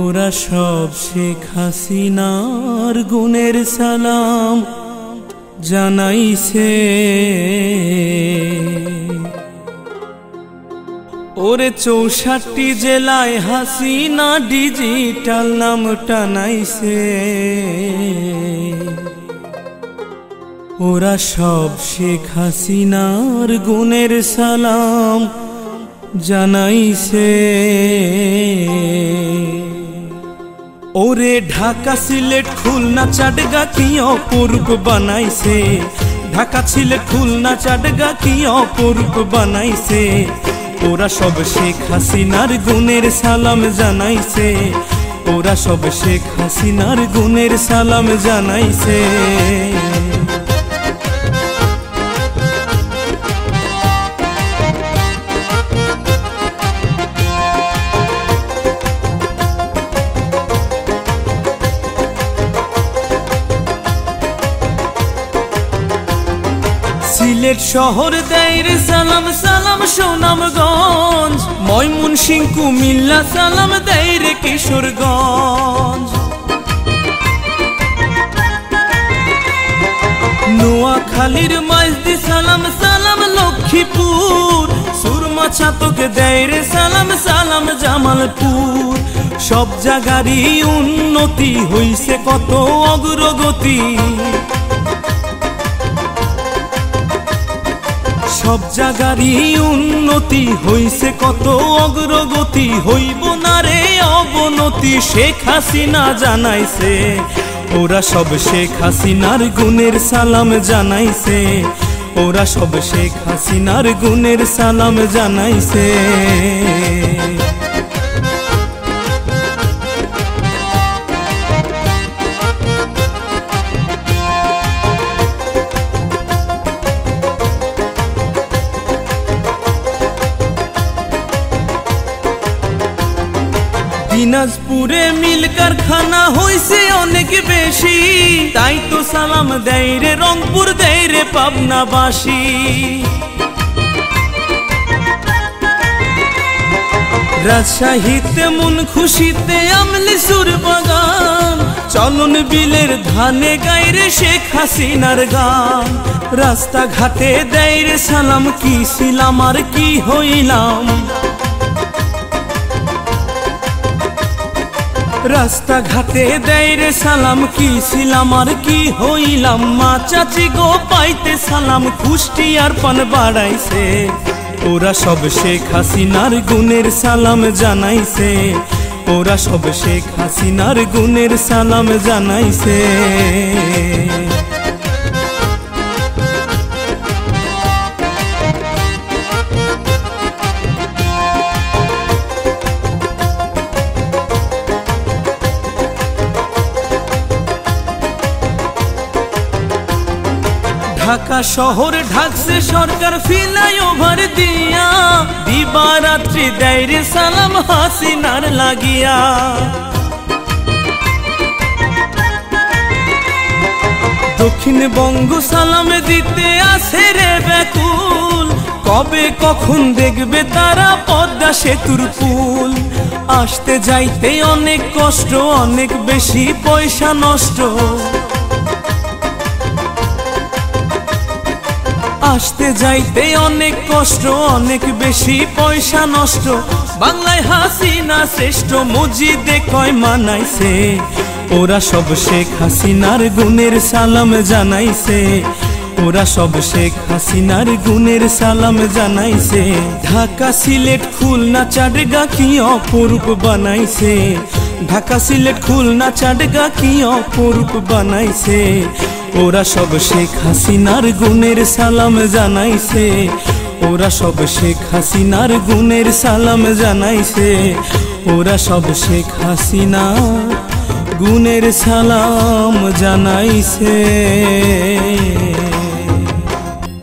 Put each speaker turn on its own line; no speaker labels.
ওরা সব শেখ হাসিনার গুণের সালাম জানাইছে। ওরে 64 জেলায় হাসিনা ডিজিটাল নাম টানাইছে। ওরা সব শেখ হাসিনার গুণের সালাম জানাইছে। ওরে ঢাকা সিলেট খুলনা চাটগা কি অপরূপ বানাইছে। ঢাকা সিলেট খুলনা চাটগা কি অপরূপ বানাইছে। ওরা সব শেখ হাসিনার গুণের সালাম জানাইছে। ওরা সব শেখ হাসিনার গুণের সালাম জানাইছে। সিলেট শহর দেয় সালাম সালাম সুনামগঞ্জ। ময়মনসিংহ কুমিল্লা সালাম দেয় রে কিশোরগঞ্জ। নোয়াখালীর মাইজদি সালাম সালাম লক্ষ্মীপুর। সুরমা ছাতক দেয় রে সালাম সালাম জামালপুর। সব জায়গারই উন্নতি হইছে কত অগ্রগতি। সব জায়গারই উন্নতি হইছে কত অগ্রগতি। হইব না রে অবনতি শেখ হাসিনা জানাইছে। ওরা সব শেখ হাসিনার গুণের সালাম জানাইছে। ওরা সব শেখ হাসিনার গুণের সালাম জানাইছে। দিনাজপুরে মিল কারখানা হইছে অনেক বেশি। তাই তো সালাম দেয় রে রংপুর দেয় রে পাবনাবাসী। রাজশাহীতে মন খুশিতে আমলি সুর বাগান। চলন বিলের ধানে গায় রে শেখ হাসিনার গান। রাস্তাঘাটে দেয় রে সালাম কি ছিলাম আর কি হইলাম। রাস্তাঘাটে দেয় রে সালাম কি ছিলাম আর কি হইলাম। মা চাচি গো পাইতে সালাম কুষ্টিয়ার পান বাড়াইছে। ওরা সব শেখ হাসিনার গুণের সালাম জানাইছে। ওরা সব শেখ হাসিনার গুণের সালাম জানাইছে। ঢাকা শহর ঢাকছে সরকার ফ্লাইওভার দিয়া। দিবারাত্রি দেয় রে সালাম হাসিনার লাগিয়া। দক্ষিণবঙ্গ সালাম দিতে আসে রে ব্যাকুল। কবে কখন দেখবে তারা পদ্মা সেতুর পুল। আসতে যাইতে অনেক কষ্ট অনেক বেশি পয়সা নষ্ট। আসতে যাইতে অনেক কষ্ট অনেক বেশি পয়সা নষ্ট। বাংলায় হাসিনা শ্রেষ্ঠ মসজিদে কয় মানাইছে। ওরা সব শেখ হাসিনার গুণের সালাম জানাইছে। ওরা সব শেখ হাসিনার গুণের সালাম জানাইছে। ঢাকা সিলেট খুলনা চাটগা কি অপরূপ বানাইছে। ঢাকা সিলেট খুলনা চাটগা কি অপরূপ বানাইছে। ওরা সব শেখ হাসিনার গুণের সালাম জানাইছে। ওরা সব শেখ হাসিনার গুণের সালাম জানাইছে। ওরা সব শেখ হাসিনা গুণের সালাম জানাইছে।